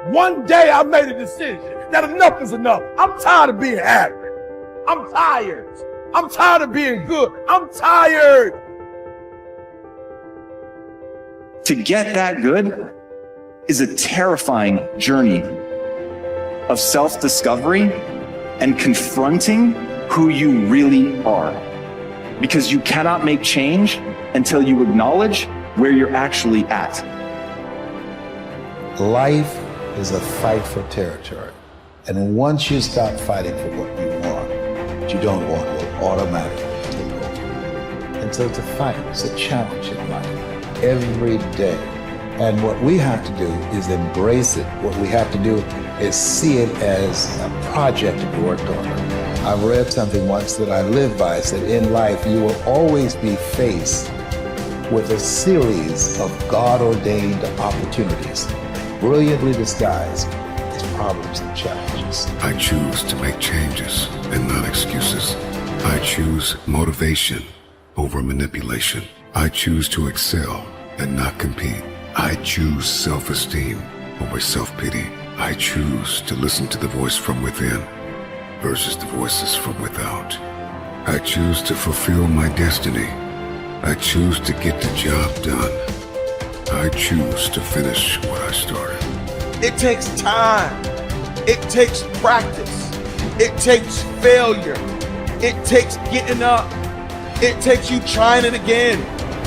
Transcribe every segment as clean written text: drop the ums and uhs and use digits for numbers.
One day I made a decision that enough is enough. I'm tired of being average. I'm tired. I'm tired of being good. I'm tired. To get that good is a terrifying journey of self-discovery and confronting who you really are. Because you cannot make change until you acknowledge where you're actually at. Life is a fight for territory. And once you stop fighting for what you want, what you don't want will automatically take over. And so it's a fight, it's a challenge in life, every day. And what we have to do is embrace it. What we have to do is see it as a project to be worked on. I've read something once that I live by. It said, in life, you will always be faced with a series of God-ordained opportunities, brilliantly disguised as problems and challenges. I choose to make changes and not excuses. I choose motivation over manipulation. I choose to excel and not compete. I choose self-esteem over self-pity. I choose to listen to the voice from within versus the voices from without. I choose to fulfill my destiny. I choose to get the job done. I choose to finish what I started. It takes time. It takes practice. It takes failure. It takes getting up. It takes you trying it again.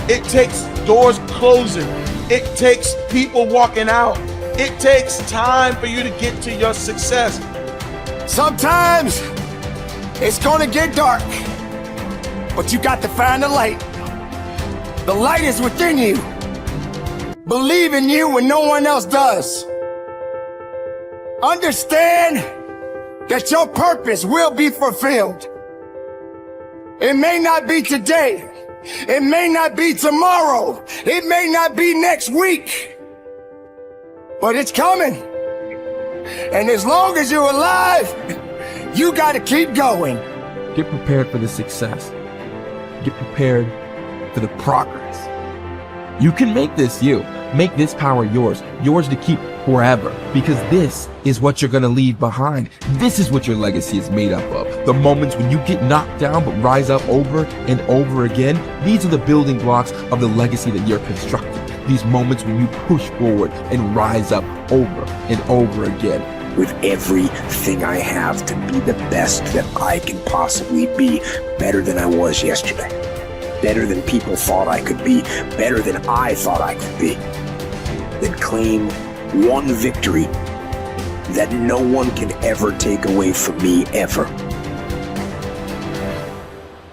It takes doors closing. It takes people walking out. It takes time for you to get to your success. Sometimes it's gonna get dark, but you got to find the light. The light is within you. Believe in you when no one else does. Understand that your purpose will be fulfilled. It may not be today. It may not be tomorrow. It may not be next week. But it's coming. And as long as you're alive, you gotta keep going. Get prepared for the success. Get prepared for the progress. You can make this you. Make this power yours. Yours to keep forever. Because this is what you're gonna leave behind. This is what your legacy is made up of. The moments when you get knocked down but rise up over and over again. These are the building blocks of the legacy that you're constructing. These moments when you push forward and rise up over and over again. With everything I have to be the best that I can possibly be, better than I was yesterday, better than people thought I could be, better than I thought I could be. Then claim one victory that no one can ever take away from me, ever.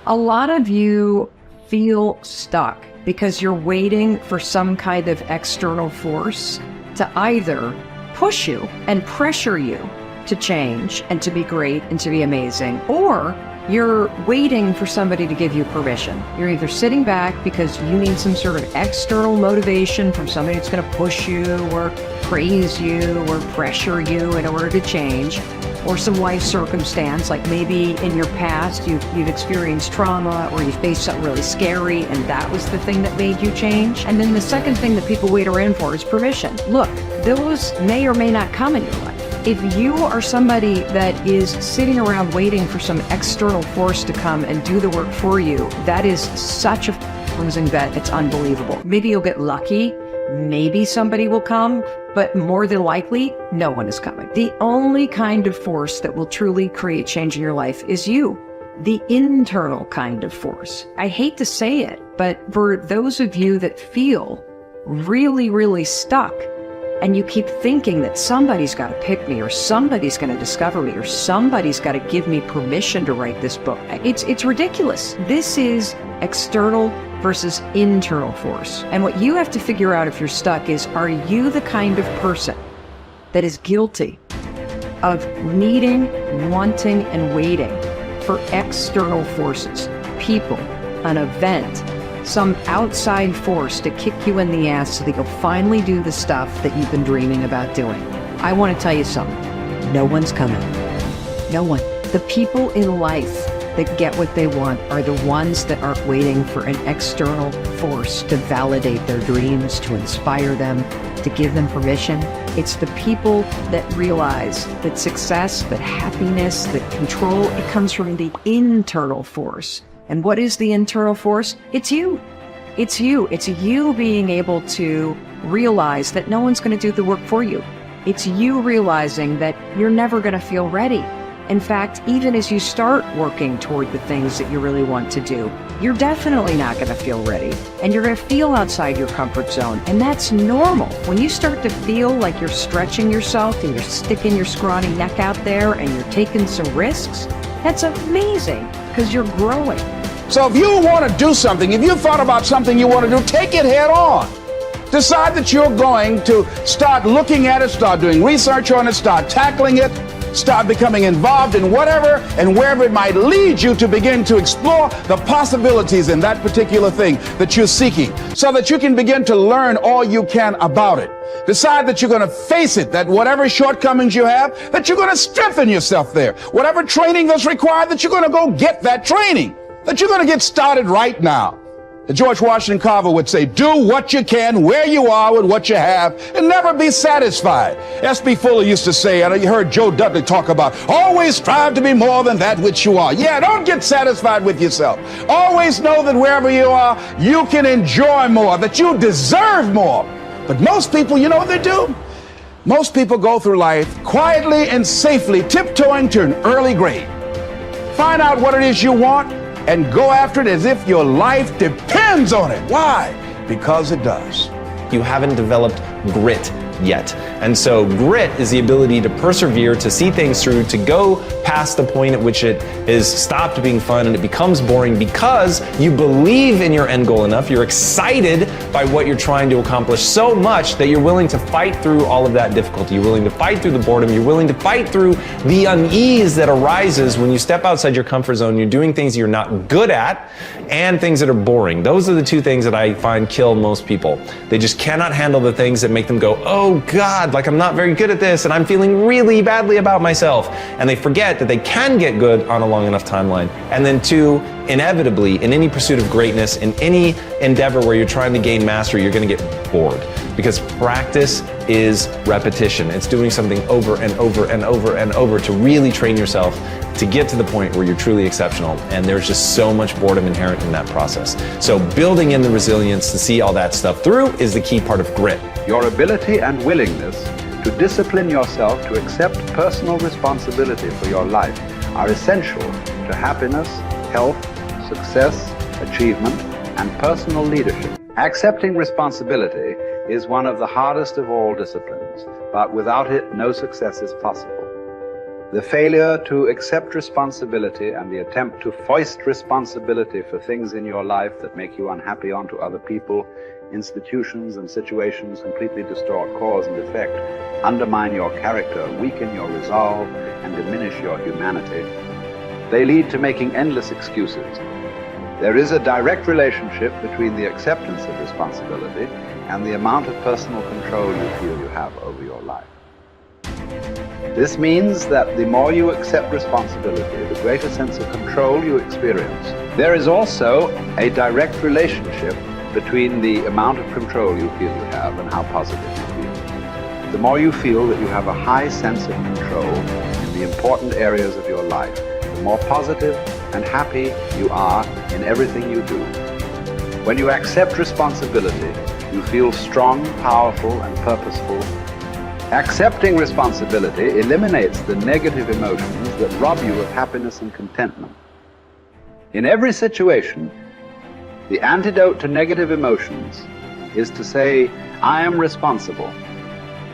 A lot of you feel stuck because you're waiting for some kind of external force to either push you and pressure you to change and to be great and to be amazing, or you're waiting for somebody to give you permission. You're either sitting back because you need some sort of external motivation from somebody that's going to push you or praise you or pressure you in order to change, or some life circumstance, like maybe in your past you've experienced trauma or you faced something really scary and that was the thing that made you change. And then the second thing that people wait around for is permission. Look, those may or may not come in your life. If you are somebody that is sitting around waiting for some external force to come and do the work for you, that is such a losing bet. It's unbelievable. Maybe you'll get lucky. Maybe somebody will come, but more than likely, no one is coming. The only kind of force that will truly create change in your life is you, the internal kind of force. I hate to say it, but for those of you that feel really, really stuck, and you keep thinking that somebody's got to pick me, or somebody's going to discover me, or somebody's got to give me permission to write this book, it's ridiculous. This is external versus internal force. And what you have to figure out if you're stuck is, are you the kind of person that is guilty of needing, wanting, and waiting for external forces, people, an event, some outside force to kick you in the ass so that you'll finally do the stuff that you've been dreaming about doing? I want to tell you something. No one's coming. No one. The people in life that get what they want are the ones that aren't waiting for an external force to validate their dreams, to inspire them, to give them permission. It's the people that realize that success, that happiness, that control, it comes from the internal force. And what is the internal force? It's you. It's you. It's you being able to realize that no one's going to do the work for you. It's you realizing that you're never going to feel ready. In fact, even as you start working toward the things that you really want to do, you're definitely not going to feel ready. And you're going to feel outside your comfort zone. And that's normal. When you start to feel like you're stretching yourself and you're sticking your scrawny neck out there and you're taking some risks, that's amazing because you're growing. So if you want to do something, if you thought about something you want to do, take it head on. Decide that you're going to start looking at it, start doing research on it, start tackling it, start becoming involved in whatever and wherever it might lead you to begin to explore the possibilities in that particular thing that you're seeking so that you can begin to learn all you can about it. Decide that you're going to face it, that whatever shortcomings you have, that you're going to strengthen yourself there. Whatever training that's required, that you're going to go get that training, that you're going to get started right now. George Washington Carver would say, do what you can where you are with what you have and never be satisfied. S.B. Fuller used to say, and you heard Joe Dudley talk about, always strive to be more than that which you are. Yeah, don't get satisfied with yourself. Always know that wherever you are, you can enjoy more, that you deserve more. But most people, you know what they do? Most people go through life quietly and safely, tiptoeing to an early grave. Find out what it is you want and go after it as if your life depends on it. Why? Because it does. You haven't developed grit yet. And so grit is the ability to persevere, to see things through, to go past the point at which it is stopped being fun and it becomes boring because you believe in your end goal enough, you're excited by what you're trying to accomplish so much that you're willing to fight through all of that difficulty. You're willing to fight through the boredom. You're willing to fight through the unease that arises when you step outside your comfort zone. You're doing things you're not good at and things that are boring. Those are the two things that I find kill most people. They just cannot handle the things that make them go, oh God, like I'm not very good at this and I'm feeling really badly about myself. And they forget that they can get good on a long enough timeline. And then two, inevitably, in any pursuit of greatness, in any endeavor where you're trying to gain mastery, you're going to get bored because practice is repetition. It's doing something over and over and over and over to really train yourself to get to the point where you're truly exceptional. And there's just so much boredom inherent in that process. So building in the resilience to see all that stuff through is the key part of grit. Your ability and willingness to discipline yourself to accept personal responsibility for your life are essential to happiness, health, success, achievement, and personal leadership. Accepting responsibility is one of the hardest of all disciplines, but without it, no success is possible. The failure to accept responsibility and the attempt to foist responsibility for things in your life that make you unhappy onto other people, institutions, and situations completely distort cause and effect, undermine your character, weaken your resolve, and diminish your humanity. They lead to making endless excuses. There is a direct relationship between the acceptance of responsibility and the amount of personal control you feel you have over your life. This means that the more you accept responsibility, the greater sense of control you experience. There is also a direct relationship between the amount of control you feel you have and how positive you feel. The more you feel that you have a high sense of control in the important areas of your life, the more positive and happy you are in everything you do. When you accept responsibility, you feel strong, powerful, and purposeful. Accepting responsibility eliminates the negative emotions that rob you of happiness and contentment. In every situation, the antidote to negative emotions is to say, I am responsible.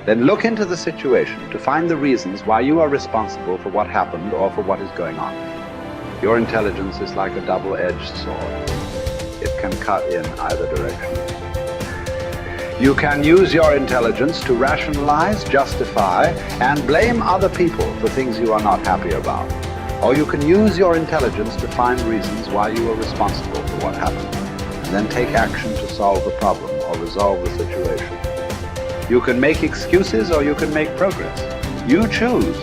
Then look into the situation to find the reasons why you are responsible for what happened or for what is going on. Your intelligence is like a double-edged sword. It can cut in either direction. You can use your intelligence to rationalize, justify, and blame other people for things you are not happy about. Or you can use your intelligence to find reasons why you are responsible for what happened, and then take action to solve the problem or resolve the situation. You can make excuses or you can make progress. You choose.